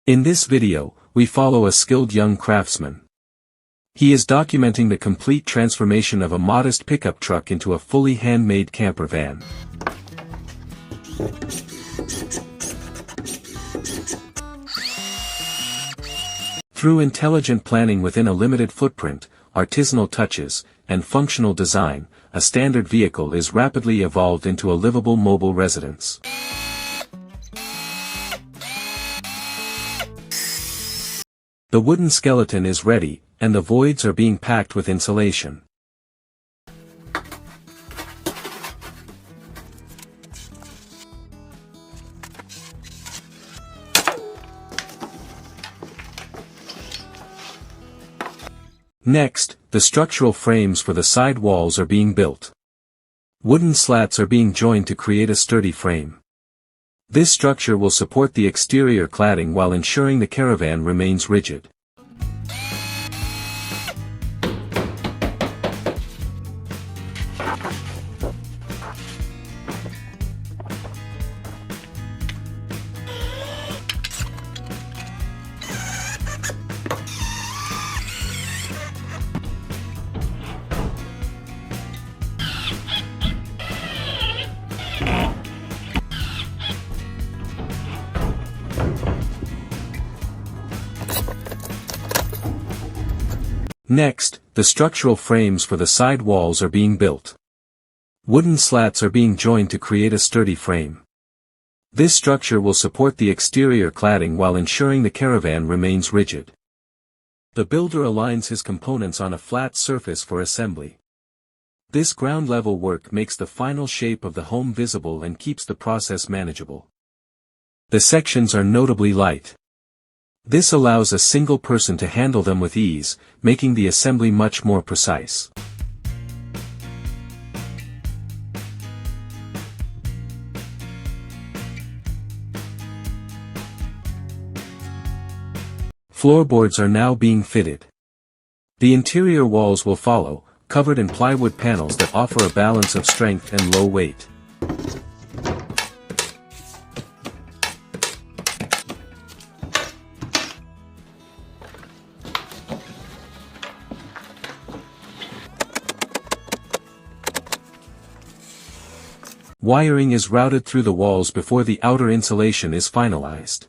In this video, we follow a skilled young craftsman. He is documenting the complete transformation of a modest pickup truck into a fully handmade camper van. Through intelligent planning within a limited footprint, artisanal touches, and functional design, a standard vehicle is rapidly evolved into a livable mobile residence. The wooden skeleton is ready, and the voids are being packed with insulation. Next, the structural frames for the side walls are being built. Wooden slats are being joined to create a sturdy frame. This structure will support the exterior cladding while ensuring the caravan remains rigid. Next, the structural frames for the side walls are being built. Wooden slats are being joined to create a sturdy frame. This structure will support the exterior cladding while ensuring the caravan remains rigid. The builder aligns his components on a flat surface for assembly. This ground-level work makes the final shape of the home visible and keeps the process manageable. The sections are notably light. This allows a single person to handle them with ease, making the assembly much more precise. Floorboards are now being fitted. The interior walls will follow, covered in plywood panels that offer a balance of strength and low weight. Wiring is routed through the walls before the outer insulation is finalized.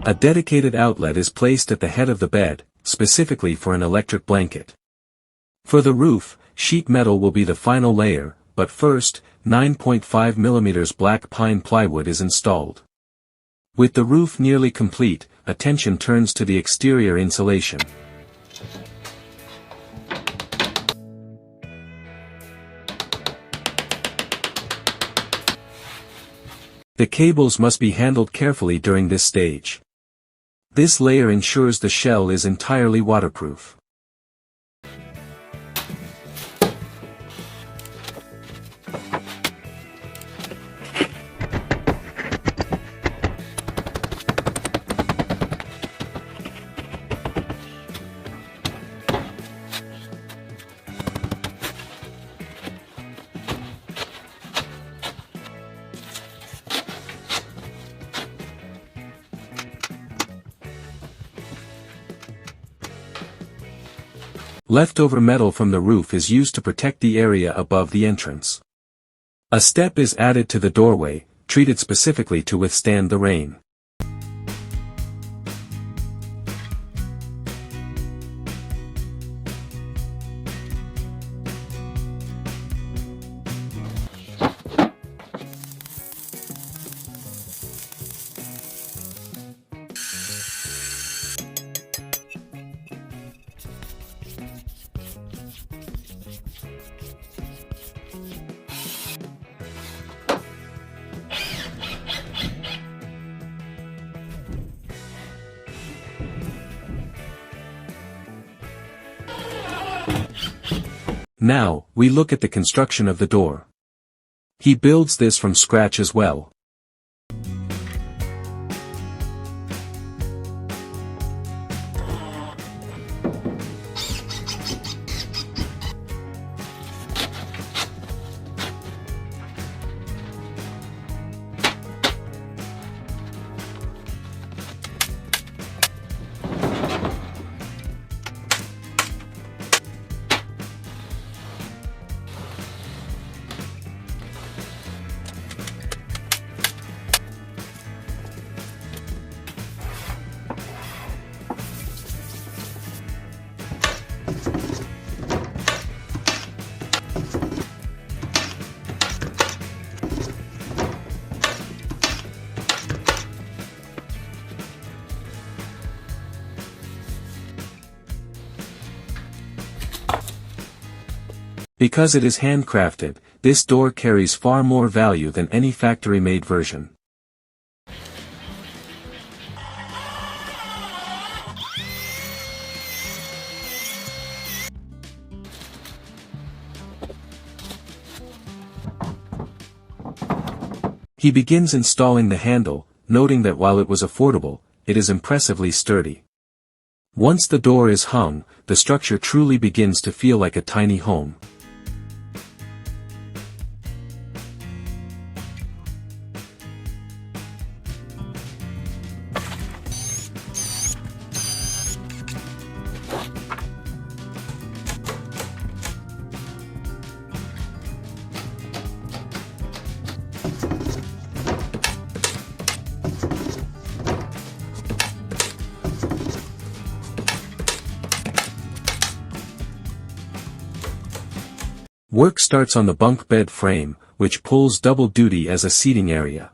A dedicated outlet is placed at the head of the bed, specifically for an electric blanket. For the roof, sheet metal will be the final layer, but first, 9.5 mm black pine plywood is installed. With the roof nearly complete, attention turns to the exterior insulation. The cables must be handled carefully during this stage. This layer ensures the shell is entirely waterproof. Leftover metal from the roof is used to protect the area above the entrance. A step is added to the doorway, treated specifically to withstand the rain. Now, we look at the construction of the door. He builds this from scratch as well. Because it is handcrafted, this door carries far more value than any factory-made version. He begins installing the handle, noting that while it was affordable, it is impressively sturdy. Once the door is hung, the structure truly begins to feel like a tiny home. Work starts on the bunk bed frame, which pulls double duty as a seating area.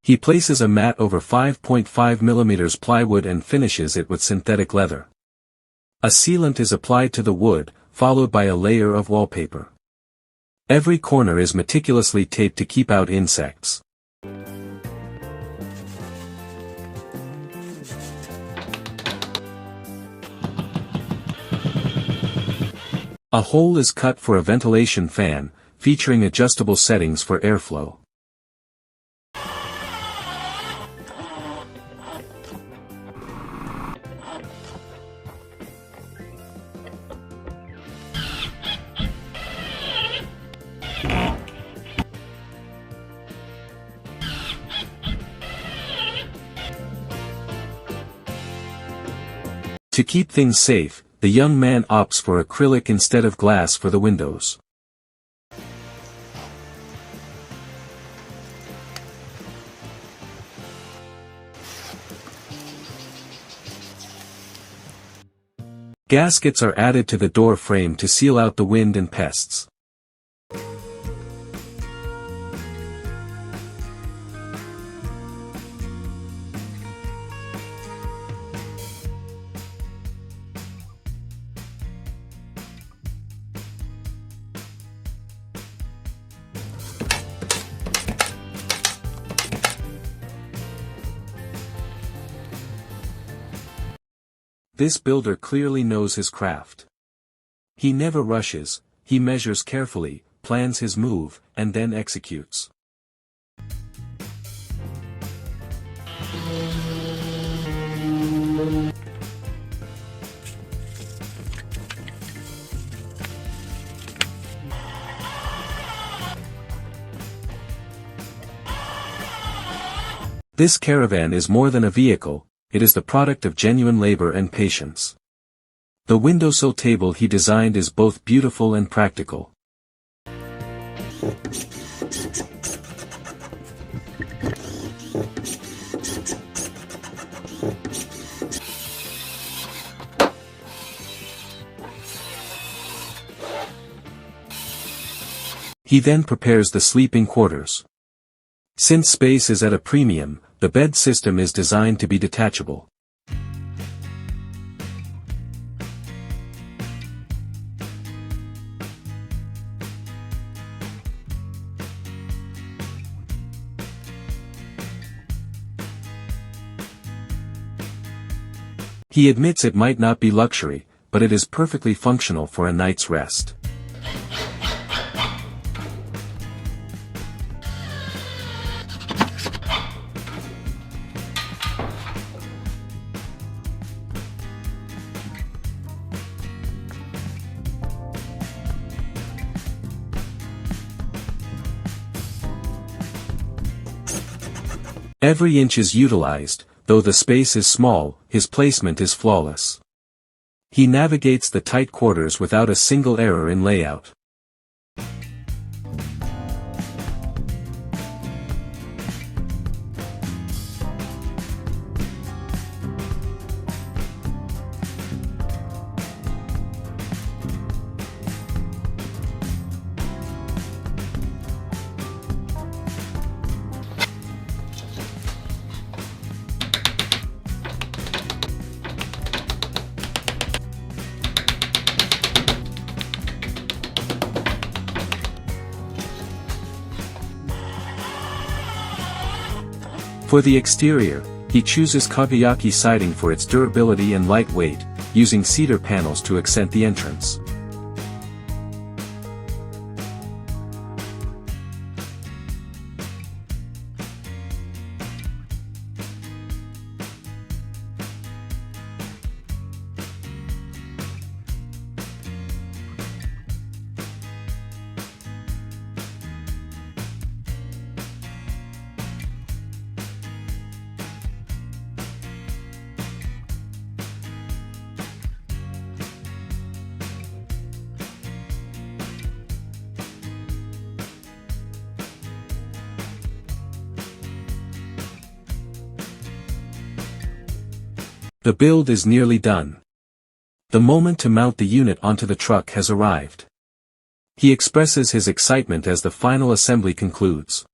He places a mat over 5.5 mm plywood and finishes it with synthetic leather. A sealant is applied to the wood, followed by a layer of wallpaper. Every corner is meticulously taped to keep out insects. A hole is cut for a ventilation fan, featuring adjustable settings for airflow. To keep things safe, the young man opts for acrylic instead of glass for the windows. Gaskets are added to the door frame to seal out the wind and pests. This builder clearly knows his craft. He never rushes, he measures carefully, plans his move, and then executes. This caravan is more than a vehicle. It is the product of genuine labor and patience. The windowsill table he designed is both beautiful and practical. He then prepares the sleeping quarters. Since space is at a premium, the bed system is designed to be detachable. He admits it might not be luxury, but it is perfectly functional for a night's rest. Every inch is utilized, though the space is small, his placement is flawless. He navigates the tight quarters without a single error in layout. For the exterior, he chooses Kagayaki siding for its durability and light weight, using cedar panels to accent the entrance. The build is nearly done. The moment to mount the unit onto the truck has arrived. He expresses his excitement as the final assembly concludes.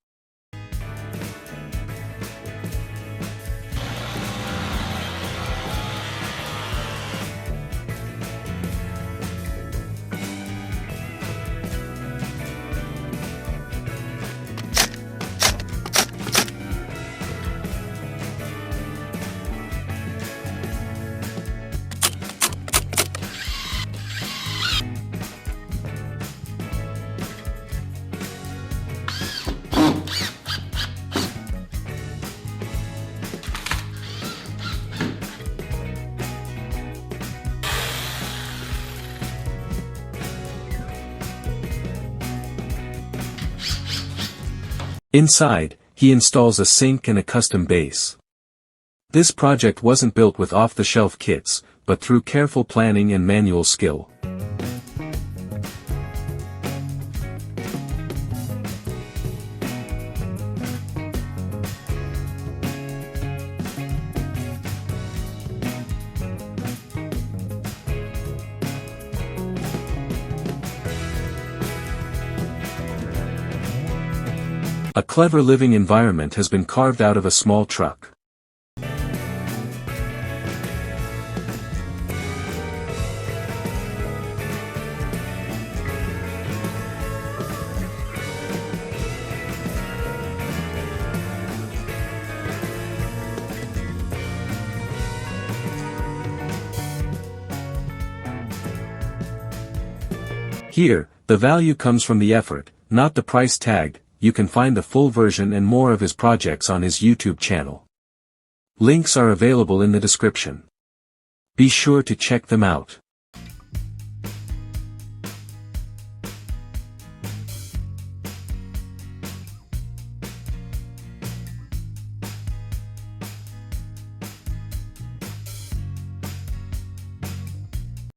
Inside, he installs a sink and a custom base. This project wasn't built with off-the-shelf kits, but through careful planning and manual skill. A clever living environment has been carved out of a small truck. Here, the value comes from the effort, not the price tag. You can find the full version and more of his projects on his YouTube channel. Links are available in the description. Be sure to check them out.